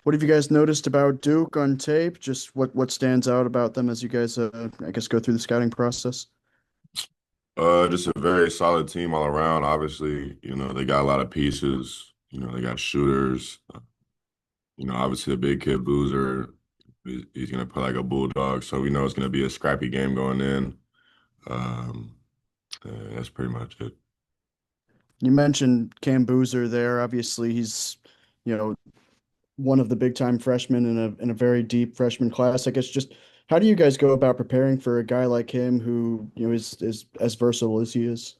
What have you guys noticed about Duke on tape? Just what stands out about them as you guys, I guess, go through the scouting process? Just a very solid team all around. Obviously, they got a lot of pieces. They got shooters. Obviously the big kid Boozer, he's gonna play like a bulldog. So we know it's gonna be a scrappy game going in. Um, that's pretty much it. You mentioned Cam Boozer there. Obviously, he's, you know, one of the big time freshmen in a very deep freshman class. I guess just how do you guys go about preparing for a guy like him who, is as versatile as he is?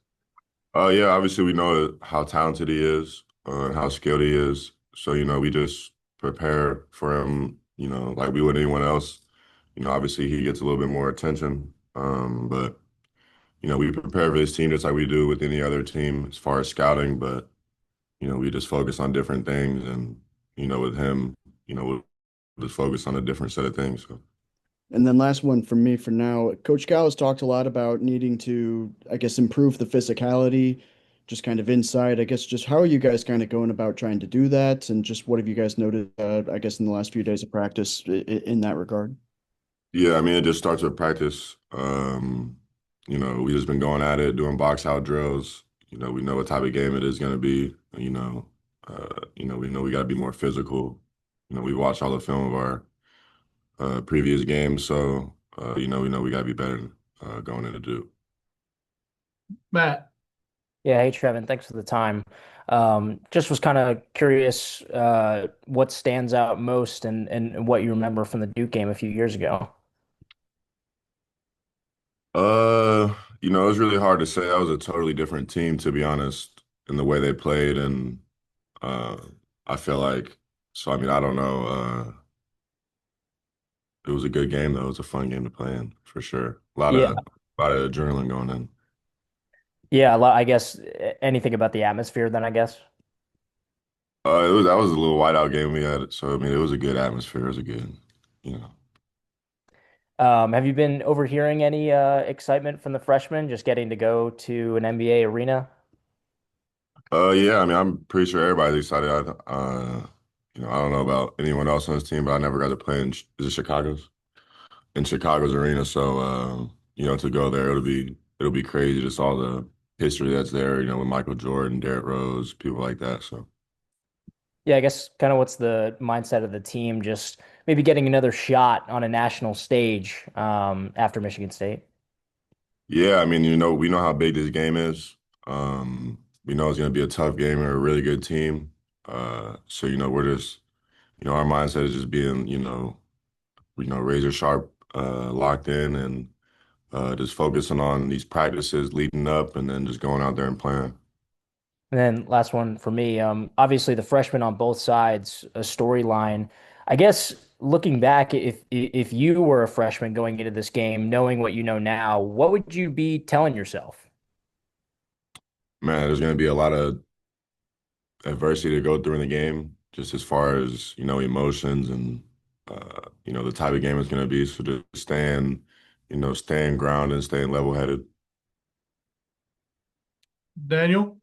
Yeah, obviously we know how talented he is, and how skilled he is. So, we just prepare for him, like we would anyone else. Obviously he gets a little bit more attention. But we prepare for this team just like we do with any other team as far as scouting, but we just focus on different things and with him, we'll just focus on a different set of things. So. And then last one from me for now. Coach Cal has talked a lot about needing to, I guess, improve the physicality, just kind of inside. I guess just how are you guys kind of going about trying to do that? And just what have you guys noted, I guess, in the last few days of practice in that regard? Yeah, I mean it just starts with practice. We just been going at it, doing box out drills. We know what type of game it is going to be. We know we got to be more physical. We watch all the film of our previous games, so we know we got to be better going into Duke. Matt. Yeah, hey Trevin, thanks for the time. Just was kind of curious what stands out most and what you remember from the Duke game a few years ago. Uh, it was really hard to say. That was a totally different team, to be honest, in the way they played, and uh, I feel like. So, I mean, I don't know. It was a good game, though. It was a fun game to play in, for sure. Yeah, A lot of adrenaline going in. yeah, I guess anything about the atmosphere then, I guess. That was a little whiteout game we had. So, I mean, it was a good atmosphere. It was a good, you know. Have you been overhearing any excitement from the freshmen just getting to go to an NBA arena? Yeah, I mean, I'm pretty sure everybody's excited. I don't know about anyone else on this team, but I never got to play in, is it Chicago's? In Chicago's arena. So, to go there, it'll be crazy. Just all the history that's there, with Michael Jordan, Derrick Rose, people like that. So, Yeah, I guess kind of what's the mindset of the team, just maybe getting another shot on a national stage after Michigan State. yeah, I mean, we know how big this game is. We know it's going to be a tough game and a really good team. So, we're just, our mindset is just being, razor sharp, locked in and just focusing on these practices leading up and then just going out there and playing. And then last one for me, obviously the freshmen on both sides, a storyline. I guess looking back, if you were a freshman going into this game, knowing what you know now, what would you be telling yourself? Man, there's going to be a lot of adversity to go through in the game, just as far as, emotions and, the type of game it's going to be. So just staying grounded and staying level-headed. Daniel.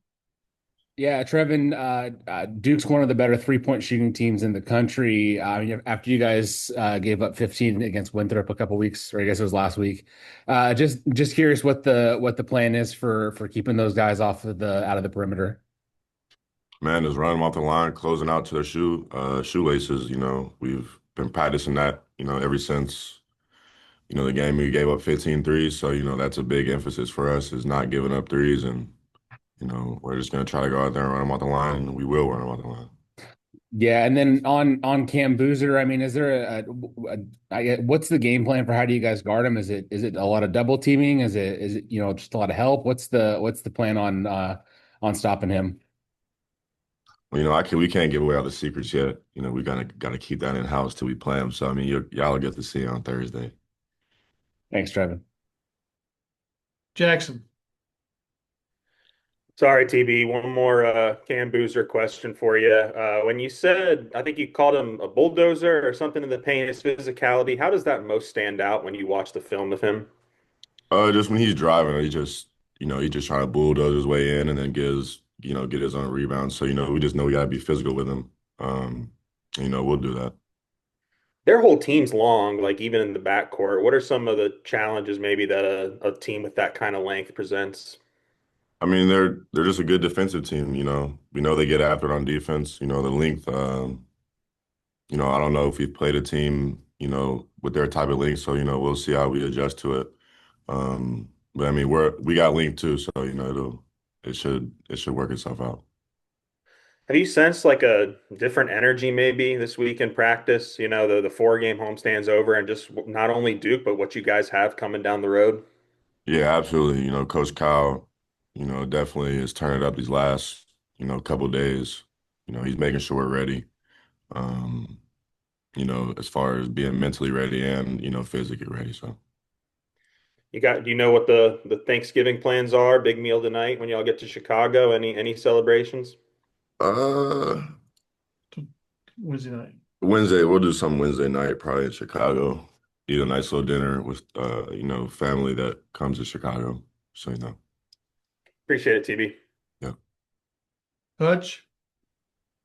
Yeah, Trevin, Duke's one of the better three-point shooting teams in the country. After you guys gave up 15 against Winthrop a couple weeks, or I guess it was last week. Just curious what the plan is for keeping those guys off of the out of the perimeter. Man, just run them off the line, closing out to their shoelaces. We've been practicing that, ever since, the game we gave up 15 threes. So, that's a big emphasis for us is not giving up threes. And, we're just going to try to go out there and run them off the line, and we will run them off the line. Yeah, and then on Cam Boozer, I mean, is there what's the game plan for how do you guys guard him? Is it a lot of double teaming? Is it just a lot of help? What's the plan on stopping him? Well, we can't give away all the secrets yet. We gotta keep that in house till we play them. So I mean, y'all will get to see it on Thursday. Thanks, Trevin. Jackson. Sorry, TB. One more Cam Boozer question for you. When you said, I think you called him a bulldozer or something in the paint, his physicality, how does that most stand out when you watch the film of him? Just when he's driving, he just trying to bulldoze his way in and then get his own rebound. So we just know we gotta be physical with him. We'll do that. Their whole team's long, like even in the backcourt. What are some of the challenges maybe that a team with that kind of length presents? I mean, they're just a good defensive team. We know they get after it on defense. The length. I don't know if we've played a team, with their type of length, so we'll see how we adjust to it. But I mean, we got length too, so it should work itself out. Have you sensed like a different energy maybe this week in practice? The 4 game homestands over and just not only Duke, but what you guys have coming down the road. Yeah, absolutely. Coach Kyle, definitely is turning it up these last, couple days. He's making sure we're ready. Um, as far as being mentally ready and, physically ready. So. Do you know what the Thanksgiving plans are? Big meal tonight when y'all get to Chicago. Any celebrations? Uh, Wednesday night. Wednesday, we'll do some Wednesday night, probably in Chicago. Eat a nice little dinner with, family that comes to Chicago. So, Appreciate it, TB. yeah. Hutch.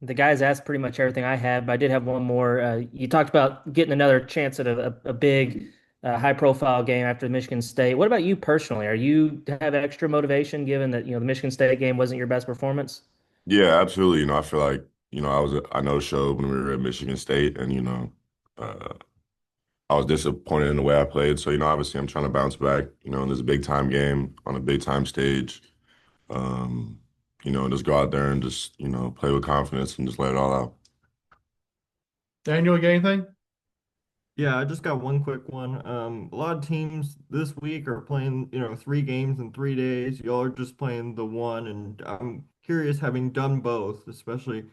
The guys asked pretty much everything I had, but I did have one more. You talked about getting another chance at a big, high-profile game after Michigan State. What about you personally? Are you have extra motivation given that the Michigan State game wasn't your best performance? Yeah, absolutely. I feel like, I know showed when we were at Michigan State and, uh, I was disappointed in the way I played. So, obviously I'm trying to bounce back, in this big time game on a big time stage. Um, and just go out there and just, play with confidence and just let it all out. Daniel, you got anything? Yeah, I just got one quick one. A lot of teams this week are playing, 3 games in 3 days. Y'all are just playing the one, and I'm curious, having done both, especially,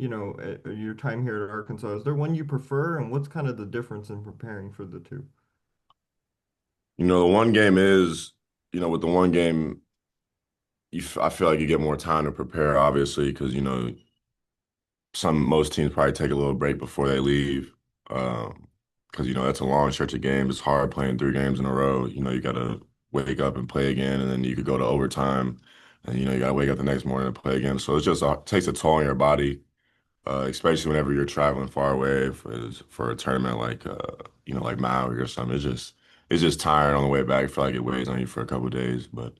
at your time here at Arkansas, is there one you prefer, and what's kind of the difference in preparing for the two? The one game is, with the one game, I feel like you get more time to prepare, obviously, because, most teams probably take a little break before they leave. Because, that's a long stretch of games. It's hard playing 3 games in a row. You got to wake up and play again, and then you could go to overtime, and, you got to wake up the next morning and play again. So it's just takes a toll on your body, especially whenever you're traveling far away for a tournament like, like Maui or something. It's just tiring on the way back. I feel like it weighs on you for a couple of days, but